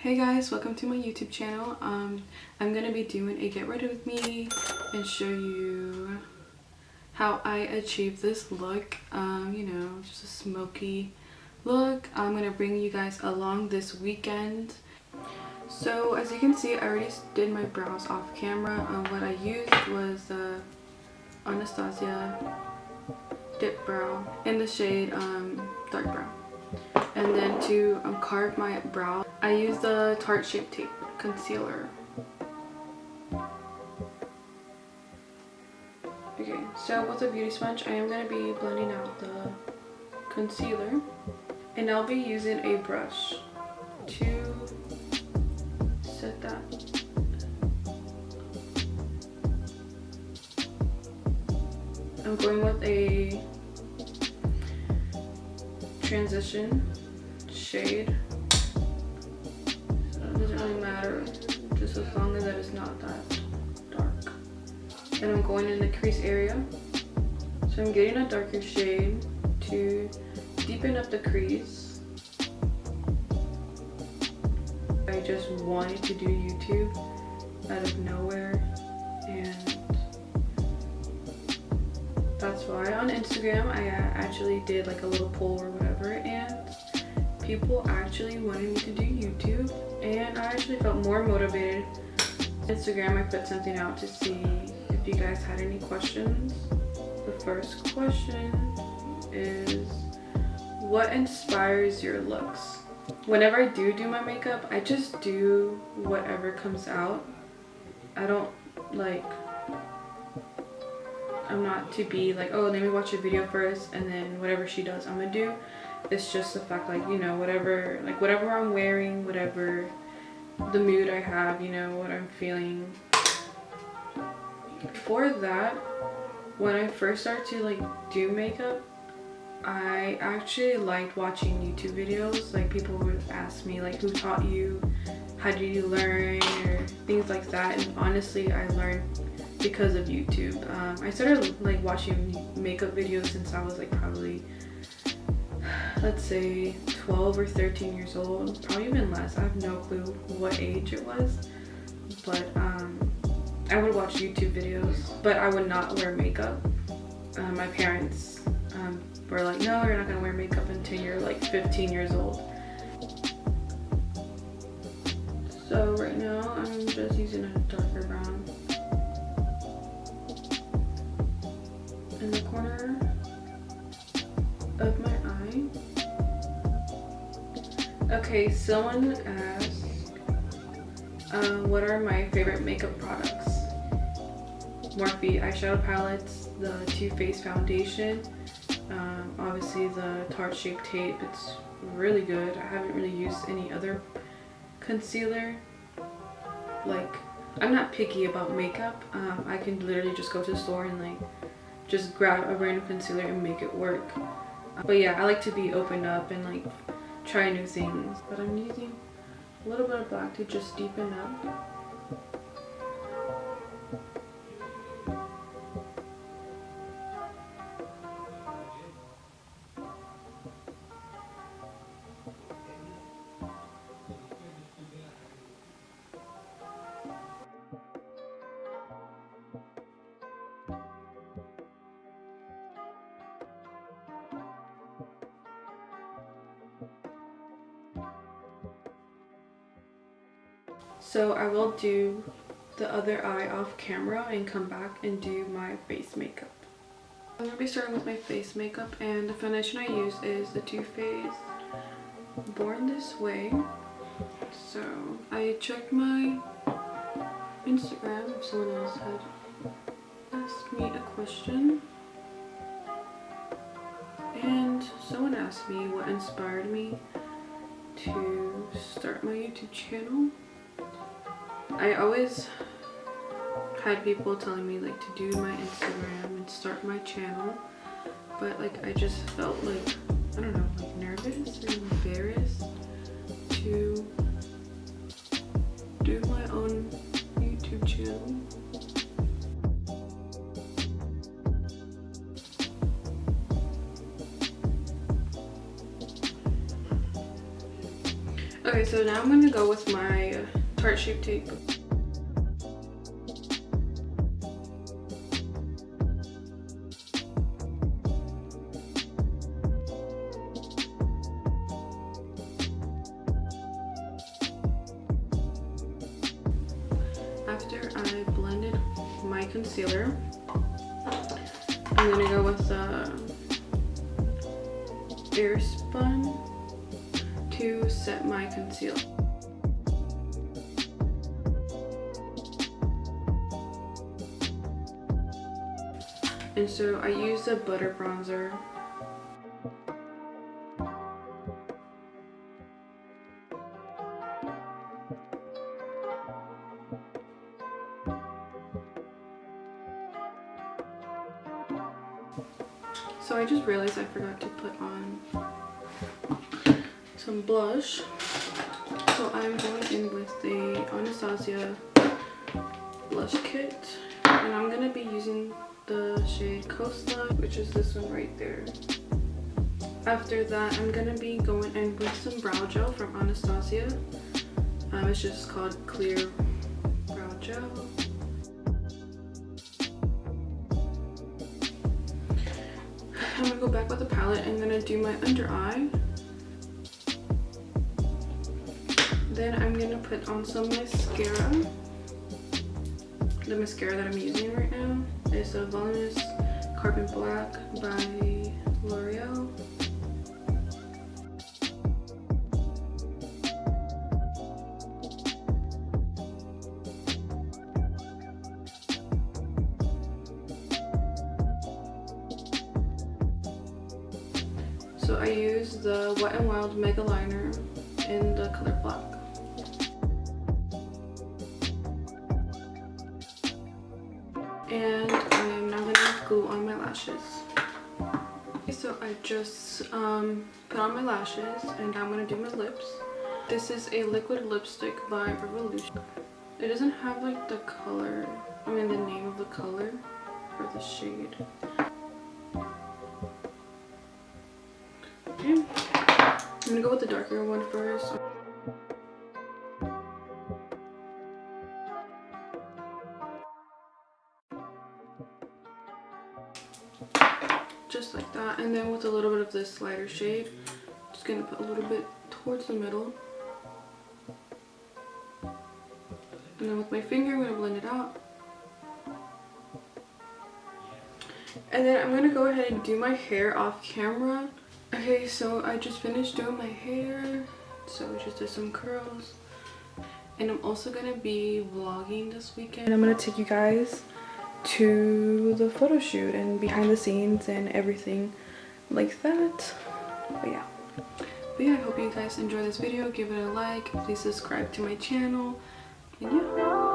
Hey guys, welcome to my YouTube channel. I'm gonna be doing a get ready with me and show you how I achieved this look. You know, just a smoky look. I'm gonna bring you guys along this weekend. So as you can see, I already did my brows off camera. What I used was Anastasia Dip Brow in the shade dark brown. And then to carve my brow, I used the Tarte Shape Tape concealer. Okay, so with a beauty sponge, I am going to be blending out the concealer. And I'll be using a brush to set that. I'm going with a transition shade, so it doesn't really matter, just as long as that it's not that dark. And I'm going in the crease area, so I'm getting a darker shade to deepen up the crease. I just wanted to do YouTube out of nowhere, and that's why on Instagram I actually did like a little poll or whatever, and people actually wanted me to do YouTube, and I actually felt more motivated. Instagram, I put something out to see if you guys had any questions. The first question is, what inspires your looks? Whenever I do my makeup, I just do whatever comes out. I don't like, I'm not to be like, oh, let me watch a video first and then whatever she does I'm gonna do. It's just the fact, like, you know, whatever I'm wearing, whatever the mood I have, you know, what I'm feeling. Before that, when I first started to like do makeup, I actually liked watching YouTube videos. Like, people would ask me like, who taught you, how did you learn, or things like that. And honestly, I learned because of YouTube. I started like watching makeup videos since I was like probably, let's say 12 or 13 years old, probably even less. I have no clue what age it was, but I would watch YouTube videos, but I would not wear makeup. My parents were like, no, you're not gonna wear makeup until you're like 15 years old. So right now I'm just using a darker brown in the corner of my eye. Okay, someone asked, what are my favorite makeup products? Morphe eyeshadow palettes, the Too Faced foundation, obviously the Tarte Shape Tape. It's really good. I haven't really used any other concealer. Like, I'm not picky about makeup. I can literally just go to the store and like just grab a random concealer and make it work. But yeah, I like to be opened up and like try new things. But I'm using a little bit of black to just deepen up. So I will do the other eye off camera and come back and do my face makeup. I'm going to be starting with my face makeup, and the foundation I use is the Too Faced Born This Way. So I checked my Instagram if someone else had asked me a question. And someone asked me what inspired me to start my YouTube channel. I always had people telling me like to do my Instagram and start my channel, but like I just felt like, I don't know, like nervous or embarrassed to do my own YouTube channel. Okay, so now I'm gonna go with my heart shape tape. After I blended my concealer, I'm gonna go with the air spun to set my concealer. And so I use a butter bronzer. So I just realized I forgot to put on some blush. So I'm going in with the Anastasia blush kit, and I'm gonna be using the shade Coastline, which is this one right there. After that, I'm gonna be going in with some brow gel from Anastasia. It's just called Clear Brow Gel. I'm gonna go back with the palette. I'm gonna do my under eye. Then I'm gonna put on some mascara. The mascara that I'm using right now is a Voluminous Carbon Black by L'Oreal. So I use the Wet n Wild Mega Liner in the color Black. And I'm now gonna glue on my lashes. Okay, so I just put on my lashes, and now I'm gonna do my lips. This is a liquid lipstick by Revolution. It doesn't have like the color, the name of the color or the shade. Okay, I'm gonna go with the darker one first. Just like that, and then with a little bit of this lighter shade, just gonna put a little bit towards the middle, and then with my finger I'm gonna blend it out, and then I'm gonna go ahead and do my hair off camera. Okay, so I just finished doing my hair, so I just did some curls, and I'm also gonna be vlogging this weekend. And I'm gonna take you guys to the photo shoot and behind the scenes and everything like that. But yeah, I hope you guys enjoy this video. Give it a like, please subscribe to my channel, and yeah.